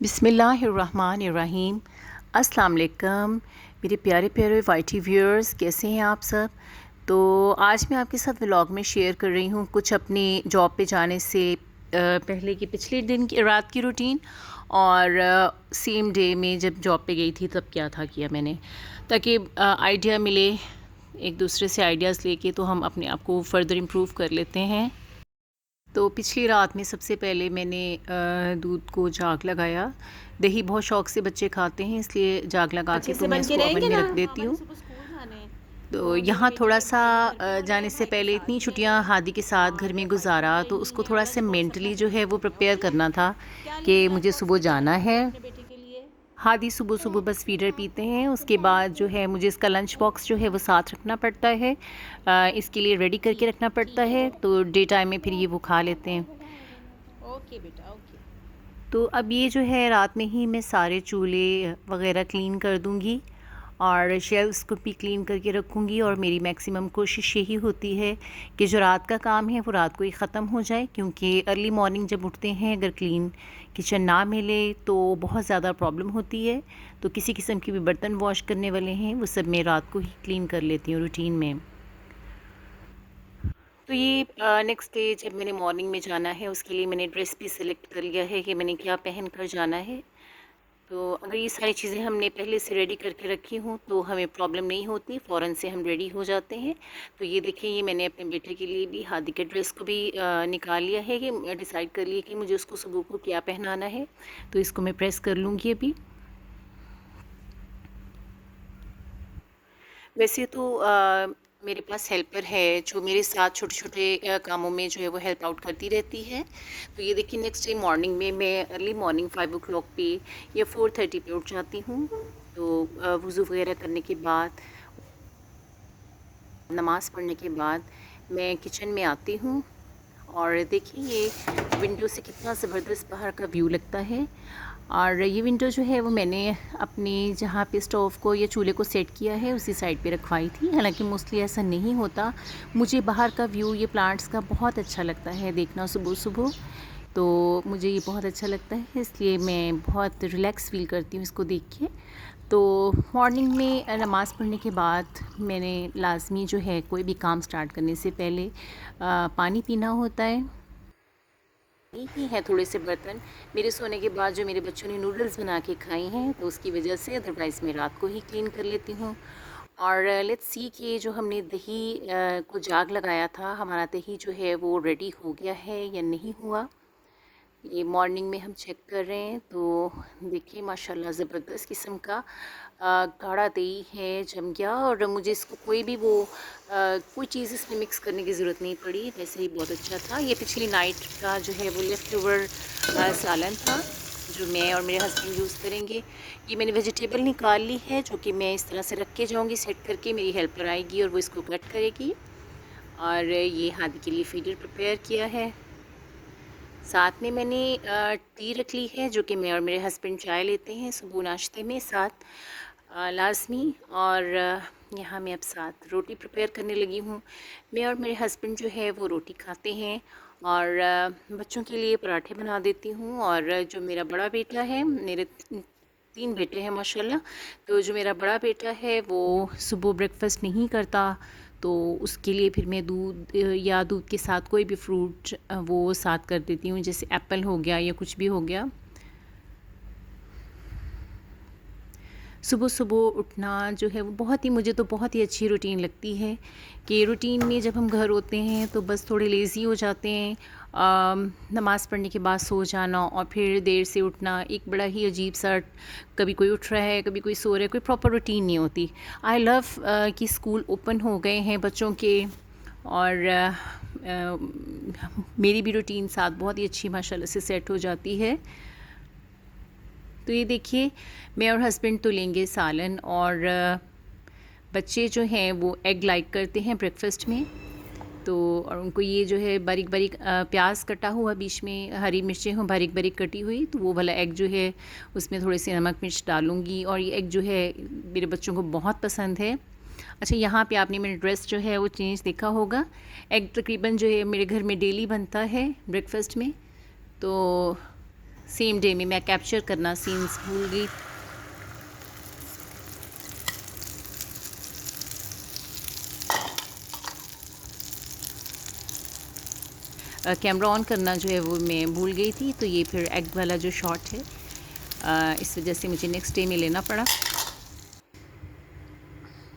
बिस्मिल्लाहिर्रहमानिर्रहीम। अस्सलाम वालेकुम मेरे प्यारे प्यारे वाईटी व्यूअर्स, कैसे हैं आप सब। तो आज मैं आपके साथ व्लॉग में शेयर कर रही हूँ कुछ अपनी जॉब पे जाने से पहले की पिछले दिन की रात की रूटीन और सेम डे में जब जॉब पे गई थी तब क्या था किया मैंने, ताकि आइडिया मिले एक दूसरे से आइडियाज़ लेके, तो हम अपने आप को फ़र्दर इम्प्रूव कर लेते हैं। तो पिछली रात में सबसे पहले मैंने दूध को जाग लगाया। दही बहुत शौक़ से बच्चे खाते हैं, इसलिए जाग लगा के अच्छे तो से मैं बन के इसको ओवन रहेंगे में ना। रख देती मैंने हूँ। सुबह स्कूल जाना है तो तो मेरी यहाँ बेटी थोड़ा ने सा भाई घर पे आना है जाने और से भाई के पहले साथ इतनी ही छुट्टियाँ है। हादी के साथ घर और में भाई की गुजारा, तो ट्रेनिंग उसको है और थोड़ा सा लंच बॉक्स अपना मेंटली जो रेडी है वो करना है। प्रिपेयर ओके, करना था क्या कि लेंगे लंच मुझे बॉक्स सुबह में, क्या जाना रखोगे है। अपने बेटे के लिए? हादी सुबह सुबह बस फीडर पीते हैं, उसके बाद जो है मुझे इसका लंच बॉक्स जो है वो साथ रखना पड़ता है। इसके लिए रेडी करके ठीक रखना पड़ता ठीक है है, बेटा। तो डे टाइम में फिर ये वो खा लेते हैं। ओके बेटा, ओके। तो अब ये जो है रात में ही मैं सारे चूल्हे वगैरह क्लीन कर दूंगी और शेल्फ्स को भी क्लीन करके रखूंगी। और मेरी मैक्सिमम कोशिश यही होती है कि जो रात का काम है वो रात को ही ख़त्म हो जाए, क्योंकि अर्ली मॉर्निंग जब उठते हैं अगर क्लीन किचन ना मिले तो बहुत ज़्यादा प्रॉब्लम होती है। तो किसी किस्म के भी बर्तन वॉश करने वाले हैं वो सब मैं रात को ही क्लीन कर लेती हूँ रूटीन में। तो ये नेक्स्ट डे जब मैंने मॉर्निंग में जाना है उसके लिए मैंने ड्रेस भी सिलेक्ट कर लिया है कि मैंने क्या पहन कर जाना है। तो अगर ये सारी चीज़ें हमने पहले से रेडी करके रखी हों तो हमें प्रॉब्लम नहीं होती, फ़ौरन से हम रेडी हो जाते हैं। तो ये देखिए, ये मैंने अपने बेटे के लिए भी हादी के ड्रेस को भी निकाल लिया है कि डिसाइड कर लिया कि मुझे उसको सुबह को क्या पहनाना है। तो इसको मैं प्रेस कर लूँगी अभी। वैसे तो मेरे पास हेल्पर है जो मेरे साथ छोटे छोटे कामों में जो है वो हेल्प आउट करती रहती है। तो ये देखिए, नेक्स्ट डे मॉर्निंग में मैं अर्ली मॉर्निंग 5 o'clock पे या 4:30 पे उठ जाती हूँ। तो वज़ू वगैरह करने के बाद, नमाज़ पढ़ने के बाद मैं किचन में आती हूँ। और देखिए, ये विंडो से कितना ज़बरदस्त बाहर का व्यू लगता है। और ये विंडो जो है वो मैंने अपने जहाँ पे स्टोव को या चूल्हे को सेट किया है उसी साइड पे रखवाई थी। हालांकि मोस्टली ऐसा नहीं होता। मुझे बाहर का व्यू ये प्लांट्स का बहुत अच्छा लगता है देखना सुबह सुबह। तो मुझे ये बहुत अच्छा लगता है, इसलिए मैं बहुत रिलैक्स फ़ील करती हूँ इसको देख के। तो मॉर्निंग में नमाज़ पढ़ने के बाद मैंने लाज़मी जो है कोई भी काम स्टार्ट करने से पहले पानी पीना होता है। ही है थोड़े से बर्तन मेरे सोने के बाद जो मेरे बच्चों ने नूडल्स बना के खाई हैं, तो उसकी वजह से अदरवाइज़ मैं रात को ही क्लीन कर लेती हूँ। और लेट्स सी कि जो हमने दही को जाग लगाया था, हमारा दही जो है वो रेडी हो गया है या नहीं हुआ। ये मॉर्निंग में हम चेक कर रहे हैं। तो देखिए, माशाल्लाह ज़बरदस्त किस्म का गाढ़ा दही है, जम गया। और मुझे इसको कोई भी कोई चीज़ इसमें मिक्स करने की ज़रूरत नहीं पड़ी, वैसे ही बहुत अच्छा था। ये पिछली नाइट का जो है वो लेफ़्ट ओवर सालन था जो मैं और मेरे हस्बैंड यूज़ करेंगे। ये मैंने वेजिटेबल निकाल ली है जो कि मैं इस तरह से रख के जाऊँगी सेट करके। मेरी हेल्पर आएगी और वो इसको कट करेगी। और ये हादी के लिए फीडर प्रिपेयर किया है। साथ में मैंने टी रख ली है जो कि मैं और मेरे हस्बैंड चाय लेते हैं सुबह नाश्ते में साथ लाजमी। और यहाँ मैं अब साथ रोटी प्रिपेयर करने लगी हूँ। मैं और मेरे हस्बैंड जो है वो रोटी खाते हैं और बच्चों के लिए पराठे बना देती हूँ। और जो मेरा बड़ा बेटा है, मेरे 3 बेटे हैं माशाल्लाह। तो जो मेरा बड़ा बेटा है वो सुबह ब्रेकफास्ट नहीं करता, तो उसके लिए फिर मैं दूध या दूध के साथ कोई भी फ्रूट वो साथ कर देती हूँ, जैसे एप्पल हो गया या कुछ भी हो गया। सुबह सुबह उठना जो है वो मुझे तो बहुत ही अच्छी रूटीन लगती है कि रूटीन में जब हम घर होते हैं तो बस थोड़े लेज़ी हो जाते हैं। नमाज़ पढ़ने के बाद सो जाना और फिर देर से उठना एक बड़ा ही अजीब सा, कभी कोई उठ रहा है कभी कोई सो रहा है, कोई प्रॉपर रूटीन नहीं होती। आई लव कि स्कूल ओपन हो गए हैं बच्चों के। और मेरी भी रूटीन साथ बहुत ही अच्छी माशाल्लाह से सेट हो जाती है। तो ये देखिए, मैं और हस्बैंड तो लेंगे सालन। और बच्चे जो हैं वो एग लाइक करते हैं ब्रेकफास्ट में। तो और उनको ये जो है बारीक बारीक प्याज कटा हुआ, बीच में हरी मिर्चें हों बारीक बारीक कटी हुई, तो वो वाला एग जो है उसमें थोड़े से नमक मिर्च डालूँगी। और ये एग जो है मेरे बच्चों को बहुत पसंद है। अच्छा, यहाँ पे आपने मेरा ड्रेस जो है वो चेंज देखा होगा। एग तकरीबन जो है मेरे घर में डेली बनता है ब्रेकफास्ट में। तो सेम डे में मैं कैप्चर करना सीन्स भूल गई। कैमरा ऑन करना जो है वो मैं भूल गई थी, तो ये फिर एग वाला जो शॉट है इस वजह से मुझे नेक्स्ट डे में लेना पड़ा।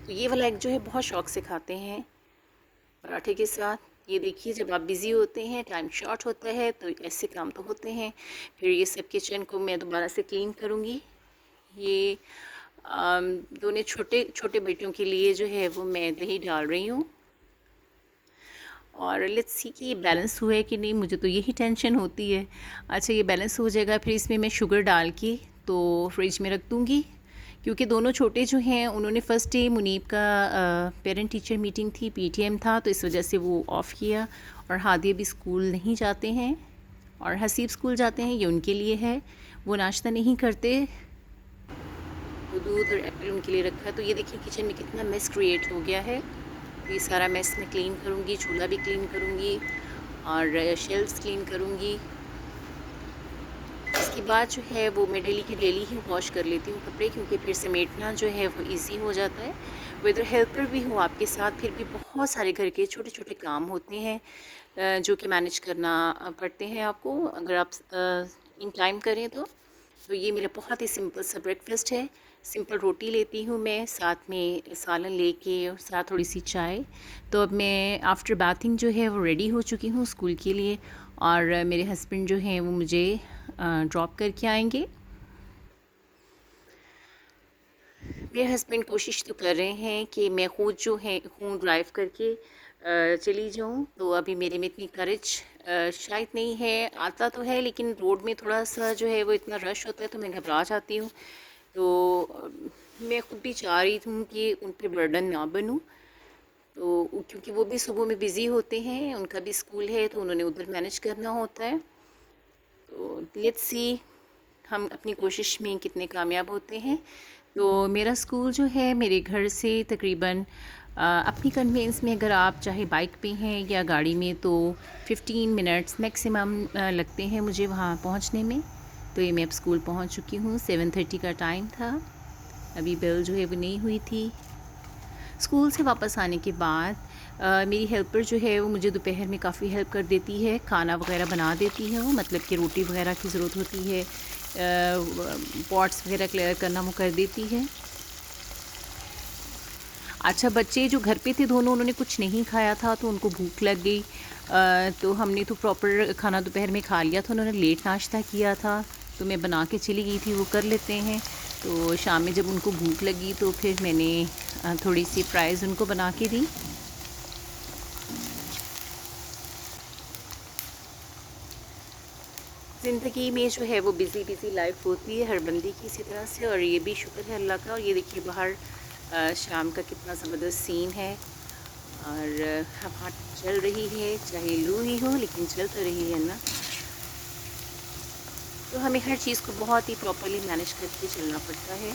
तो ये वाला एग जो है बहुत शौक से खाते हैं पराठे के साथ। ये देखिए, जब आप बिज़ी होते हैं, टाइम शॉर्ट होता है, तो ऐसे काम तो होते हैं। फिर ये सब किचन को मैं दोबारा से क्लीन करूँगी। ये दोनों छोटे छोटे बेटियों के लिए जो है वो मैं दही डाल रही हूँ, और लेट्स सी कि ये बैलेंस हुआ है कि नहीं, मुझे तो यही टेंशन होती है। अच्छा, ये बैलेंस हो जाएगा, फिर इसमें मैं शुगर डाल के तो फ्रिज में रख दूँगी, क्योंकि दोनों छोटे जो हैं उन्होंने फ़र्स्ट डे मुनीब का पेरेंट टीचर मीटिंग थी, पीटीएम था, तो इस वजह से वो ऑफ़ किया। और हादिया भी स्कूल नहीं जाते हैं और हसीब स्कूल जाते हैं, ये उनके लिए है, वो नाश्ता नहीं करते। तो दूध और एप्पल उनके लिए रखा है। तो ये देखिए किचन में कितना मेस क्रिएट हो गया है। तो ये सारा मेस मैं क्लीन करूँगी, चूल्हा भी क्लीन करूँगी और शेल्फ्स क्लीन करूँगी। इसके बाद जो है वो मैं डेली की डेली ही वॉश कर लेती हूँ कपड़े, क्योंकि फिर समेटना जो है वो इजी हो जाता है। वेदर हेल्पर भी हो आपके साथ, फिर भी बहुत सारे घर के छोटे छोटे काम होते हैं जो कि मैनेज करना पड़ते हैं आपको, अगर आप इन टाइम करें तो। ये मेरा बहुत ही सिंपल सा ब्रेकफास्ट है। सिंपल रोटी लेती हूँ मैं, साथ में सालन लेके और साथ थोड़ी सी चाय। तो अब मैं आफ्टर बाथिंग जो है वो रेडी हो चुकी हूँ स्कूल के लिए, और मेरे हस्बैंड जो हैं वो मुझे ड्रॉप करके आएंगे। मेरे हस्बैंड कोशिश तो कर रहे हैं कि मैं खुद जो है ड्राइव करके चली जाऊं, तो अभी मेरे में इतनी करेज शायद नहीं है। आता तो है, लेकिन रोड में थोड़ा सा जो है वो इतना रश होता है तो मैं घबरा जाती हूँ। तो मैं खुद भी चाह रही हूँ कि उन पर बर्डन ना बनूँ, तो क्योंकि वो भी सुबह में बिज़ी होते हैं, उनका भी स्कूल है, तो उन्होंने उधर मैनेज करना होता है। तो लेट्स सी हम अपनी कोशिश में कितने कामयाब होते हैं। तो मेरा स्कूल जो है मेरे घर से तकरीबन अपनी कन्वेंस में, अगर आप चाहे बाइक पे हैं या गाड़ी में, तो 15 मिनट्स मैक्सिमम लगते हैं मुझे वहाँ पहुँचने में। तो ये मैं अब स्कूल पहुँच चुकी हूँ। 7:30 का टाइम था, अभी बेल जो है वो नहीं हुई थी। स्कूल से वापस आने के बाद मेरी हेल्पर जो है वो मुझे दोपहर में काफ़ी हेल्प कर देती है, खाना वगैरह बना देती है वो, मतलब कि रोटी वगैरह की ज़रूरत होती है, पॉट्स वगैरह क्लियर करना वो कर देती है। अच्छा, बच्चे जो घर पे थे दोनों, उन्होंने कुछ नहीं खाया था तो उनको भूख लग गई। तो हमने तो प्रॉपर खाना दोपहर में खा लिया था, उन्होंने लेट नाश्ता किया था, तो मैं बना के चली गई थी, वो कर लेते हैं। तो शाम में जब उनको भूख लगी तो फिर मैंने थोड़ी सी फ्राइज़ उनको बना के दी। ज़िंदगी में जो है वो बिज़ी बिज़ी लाइफ होती है हर बंदी की इसी तरह से, और ये भी शुक्र है अल्लाह का। और ये देखिए बाहर शाम का कितना ज़बरदस्त सीन है, और हवा चल रही है, चाहे लू ही हो लेकिन चल तो रही है ना। तो हमें हर चीज़ को बहुत ही प्रॉपर्ली मैनेज करके चलना पड़ता है।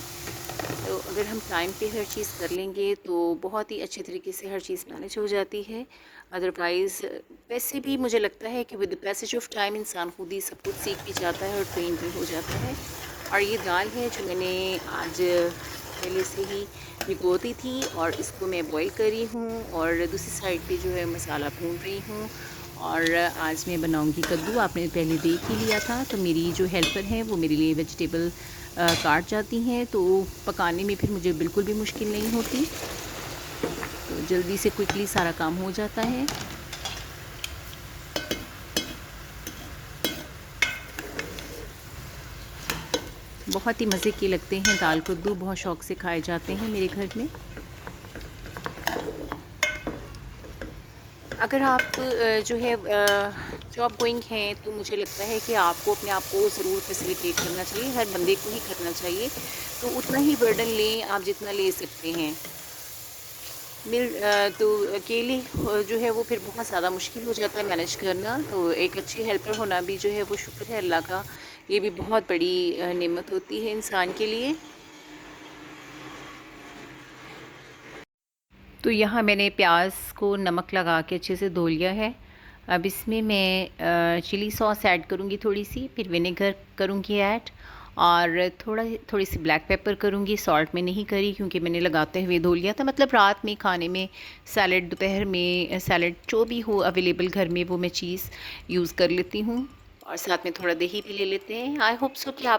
तो अगर हम टाइम पे हर चीज़ कर लेंगे तो बहुत ही अच्छे तरीके से हर चीज़ मैनेज हो जाती है। अदरवाइज़ वैसे भी मुझे लगता है कि with the passage of time इंसान खुद ही सब कुछ सीख भी जाता है और ट्रेन भी हो जाता है। और ये दाल है जो मैंने आज पहले से ही भिगो दी थी, और इसको मैं बॉईल कर रही हूँ, और दूसरी साइड पे जो है मसाला भून रही हूँ। और आज मैं बनाऊंगी कद्दू, आपने पहले देख ही लिया था। तो मेरी जो हेल्पर हैं वो मेरे लिए वेजिटेबल काट जाती हैं, तो पकाने में फिर मुझे बिल्कुल भी मुश्किल नहीं होती, तो जल्दी से क्विकली सारा काम हो जाता है। बहुत ही मज़े के लगते हैं दाल कद्दू, बहुत शौक़ से खाए जाते हैं मेरे घर में। अगर आप जो है जॉब गोइंग हैं, तो मुझे लगता है कि आपको अपने आप को ज़रूर फैसिलिटेट करना चाहिए, हर बंदे को ही करना चाहिए। तो उतना ही बर्डन लें आप जितना ले सकते हैं। तो अकेले जो है वो फिर बहुत ज़्यादा मुश्किल हो जाता है मैनेज करना। तो एक अच्छी हेल्पर होना भी जो है वो शुक्र है अल्लाह का, ये भी बहुत बड़ी नेमत होती है इंसान के लिए। तो यहाँ मैंने प्याज को नमक लगा के अच्छे से धो लिया है। अब इसमें मैं चिली सॉस ऐड करूँगी थोड़ी सी, फिर विनेगर करूँगी ऐड, और थोड़ी सी ब्लैक पेपर करूँगी। सॉल्ट में नहीं करी क्योंकि मैंने लगाते हुए धो लिया था। मतलब रात में खाने में सैलड, दोपहर में सैलड, जो भी हो अवेलेबल घर में वो मैं चीज़ यूज़ कर लेती हूँ। और साथ में थोड़ा दही भी ले लेते हैं। आई होप सो कि आप